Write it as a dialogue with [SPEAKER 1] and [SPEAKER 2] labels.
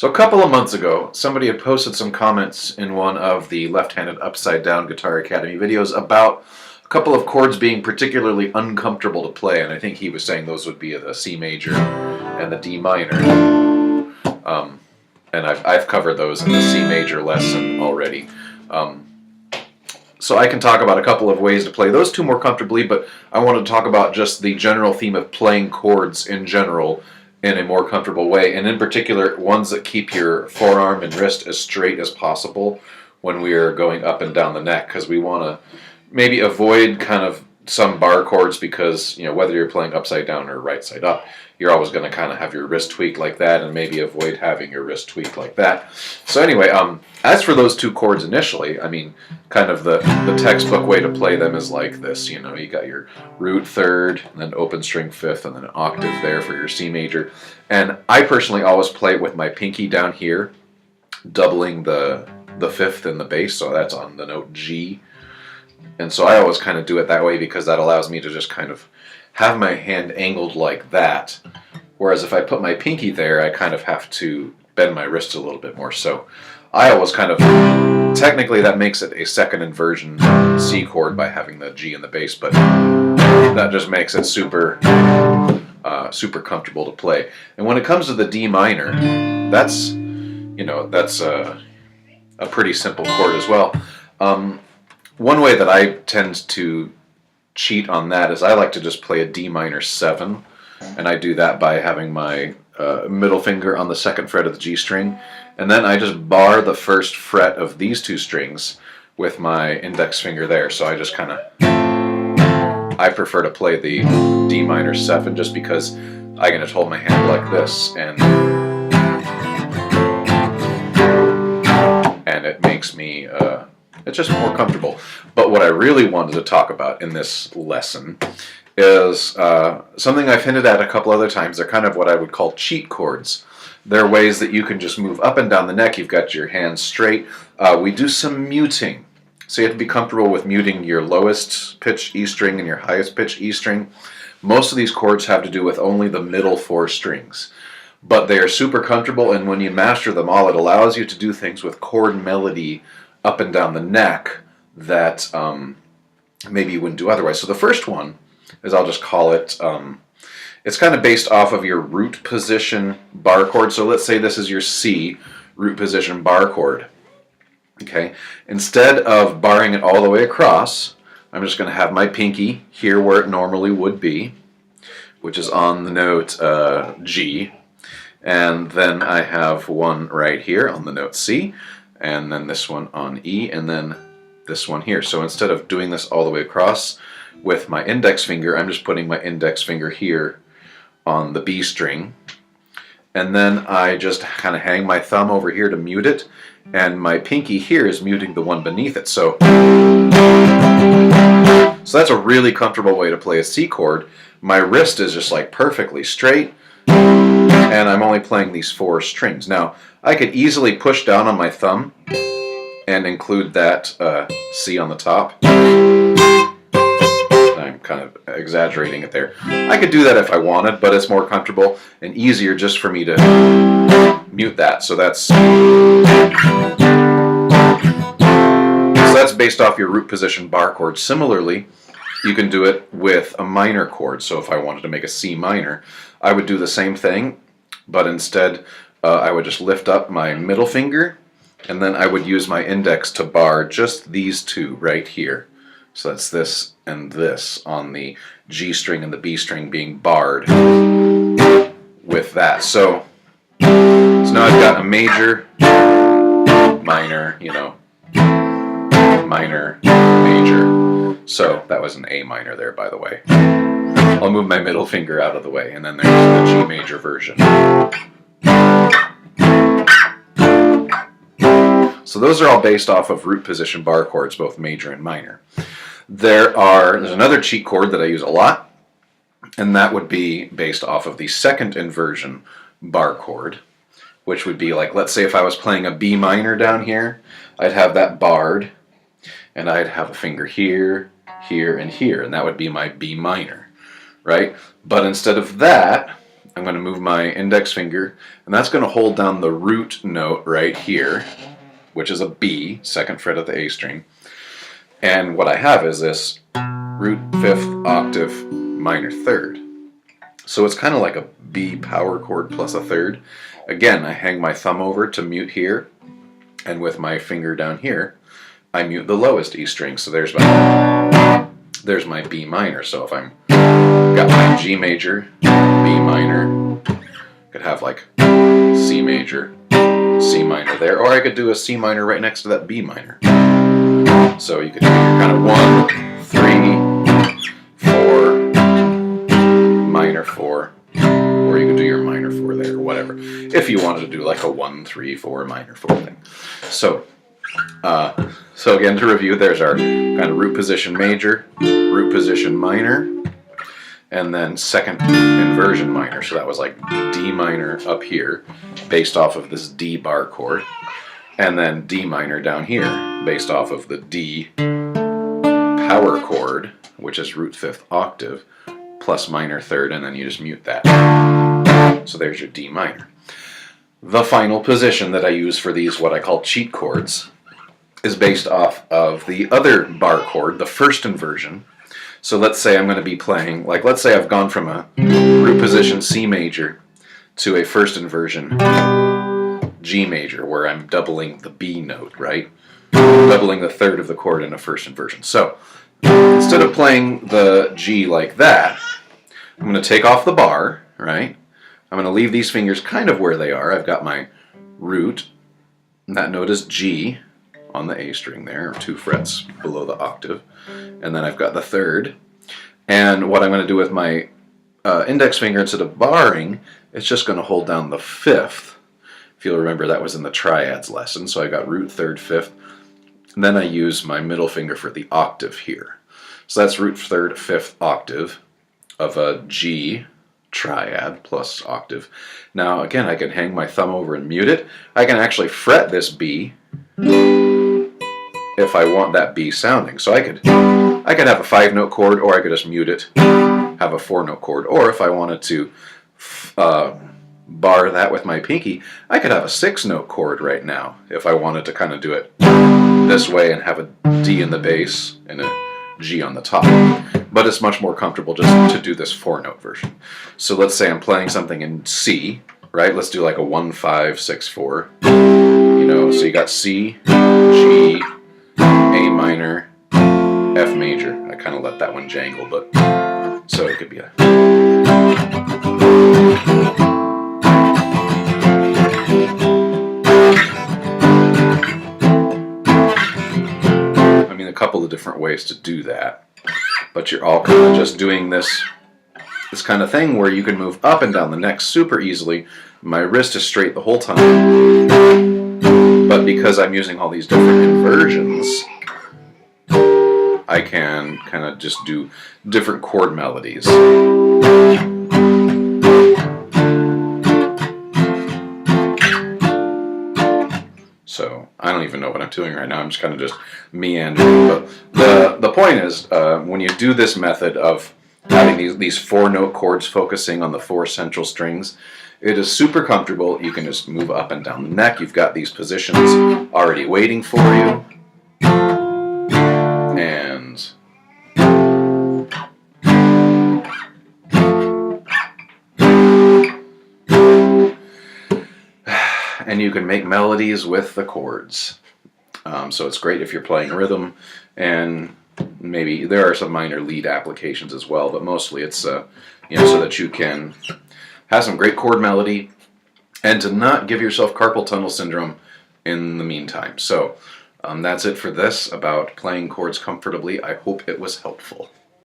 [SPEAKER 1] So a couple of months ago, somebody had posted some comments in one of the left-handed upside-down Guitar Academy videos about a couple of chords being particularly uncomfortable to play, and I think he was saying those would be the C major and the D minor. And I've covered those in the C major lesson already. So I can talk about a couple of ways to play those two more comfortably, but I want to talk about just the general theme of playing chords in general in a more comfortable way, and in particular ones that keep your forearm and wrist as straight as possible when we are going up and down the neck, because we want to maybe avoid kind of some bar chords, because whether you're playing upside down or right side up, you're always going to kind of have your wrist tweak like that, and maybe avoid having your wrist tweak like that. So anyway, as for those two chords initially, I mean, kind of the textbook way to play them is like this. You got your root third, and then open string fifth, and then an octave there for your C major. And I personally always play it with my pinky down here, doubling the fifth in the bass, so that's on the note G. And so I always kind of do it that way because that allows me to just kind of have my hand angled like that. Whereas if I put my pinky there, I kind of have to bend my wrist a little bit more. So I always kind of, technically that makes it a second inversion C chord by having the G in the bass, but that just makes it super comfortable to play. And when it comes to the D minor, that's a pretty simple chord as well. One way that I tend to cheat on that is I like to just play a D minor 7, and I do that by having my middle finger on the second fret of the G string, and then I just bar the first fret of these two strings with my index finger there. So I just kind of, I prefer to play the D minor 7 just because I can just hold my hand like this, and it makes me it's just more comfortable. But what I really wanted to talk about in this lesson is something I've hinted at a couple other times. They're kind of what I would call cheat chords. They're ways that you can just move up and down the neck. You've got your hands straight. We do some muting. So you have to be comfortable with muting your lowest pitch E string and your highest pitch E string. Most of these chords have to do with only the middle 4 strings. But they are super comfortable, and when you master them all, it allows you to do things with chord melody up and down the neck that maybe you wouldn't do otherwise. So the first one is, I'll just call it, it's kind of based off of your root position bar chord. So let's say this is your C root position bar chord. Okay, instead of barring it all the way across, I'm just going to have my pinky here where it normally would be, which is on the note G, and then I have one right here on the note C, and then this one on E, and then this one here. So instead of doing this all the way across with my index finger, I'm just putting my index finger here on the B string, and then I just kind of hang my thumb over here to mute it, and my pinky here is muting the one beneath it. So that's a really comfortable way to play a C chord. My wrist is just like perfectly straight, and I'm only playing these 4 strings. Now, I could easily push down on my thumb and include that C on the top. I'm kind of exaggerating it there. I could do that if I wanted, but it's more comfortable and easier just for me to mute that. So that's based off your root position bar chord. Similarly, you can do it with a minor chord. So if I wanted to make a C minor, I would do the same thing, but instead I would just lift up my middle finger, and then I would use my index to bar just these two right here. So that's this and this on the G string and the B string being barred with that. So now I've got a major, minor, minor, major. So that was an A minor there, by the way. I'll move my middle finger out of the way, and then there's the G major version. So those are all based off of root position bar chords, both major and minor. There's another cheat chord that I use a lot, and that would be based off of the second inversion bar chord, which would be like, let's say if I was playing a B minor down here, I'd have that barred, and I'd have a finger here, here, and here, and that would be my B minor, right? But instead of that, I'm going to move my index finger, and that's going to hold down the root note right here, which is a B, 2nd fret of the A string. And what I have is this root 5th octave minor 3rd. So it's kind of like a B power chord plus a 3rd. Again, I hang my thumb over to mute here, and with my finger down here, I mute the lowest E string. So there's my B minor. So if I'm got my G major, B minor, could have like C major, C minor there, or I could do a C minor right next to that B minor. So you could do your kind of 1, 3, 4, minor 4, or you could do your minor 4 there, or whatever, if you wanted to do like a 1, 3, 4, minor 4 thing. So again, to review, there's our kind of root position major, root position minor, and then 2nd inversion minor. So that was like D minor up here, based off of this D bar chord, and then D minor down here, based off of the D power chord, which is root 5th octave, plus minor 3rd, and then you just mute that. So there's your D minor. The final position that I use for these, what I call cheat chords, is based off of the other bar chord, the 1st inversion. So let's say I'm going to be playing, like let's say I've gone from a root position C major to a 1st inversion G major, where I'm doubling the B note, right? Doubling the 3rd of the chord in a 1st inversion. So instead of playing the G like that, I'm going to take off the bar, right? I'm going to leave these fingers kind of where they are. I've got my root, and that note is G on the A string there, or 2 frets below the octave. And then I've got the 3rd. And what I'm going to do with my index finger, instead of barring, it's just going to hold down the 5th. If you'll remember, that was in the triads lesson. So I got root 3rd, 5th. And then I use my middle finger for the octave here. So that's root 3rd, 5th octave of a G triad plus octave. Now again, I can hang my thumb over and mute it. I can actually fret this B if I want that B sounding. So I could have a 5-note chord, or I could just mute it, have a 4-note chord, or if I wanted to bar that with my pinky, I could have a 6-note chord right now if I wanted to kind of do it this way and have a D in the bass and a G on the top. But it's much more comfortable just to do this 4-note version. So let's say I'm playing something in C, right? Let's do like a 1, 5, 6, 4. You know, so you got C, G, A minor, F major. I kind of let that one jangle, but so it could be a. I mean, a couple of different ways to do that, but you're all kind of just doing this kind of thing where you can move up and down the neck super easily. My wrist is straight the whole time, but because I'm using all these different inversions, I can kind of just do different chord melodies. So I don't even know what I'm doing right now. I'm just kind of just meandering. But the point is, when you do this method of having these 4-note chords focusing on the 4 central strings, it is super comfortable. You can just move up and down the neck. You've got these positions already waiting for you. And you can make melodies with the chords. So it's great if you're playing rhythm, and maybe there are some minor lead applications as well, but mostly it's so that you can have some great chord melody and to not give yourself carpal tunnel syndrome in the meantime. So that's it for this about playing chords comfortably. I hope it was helpful.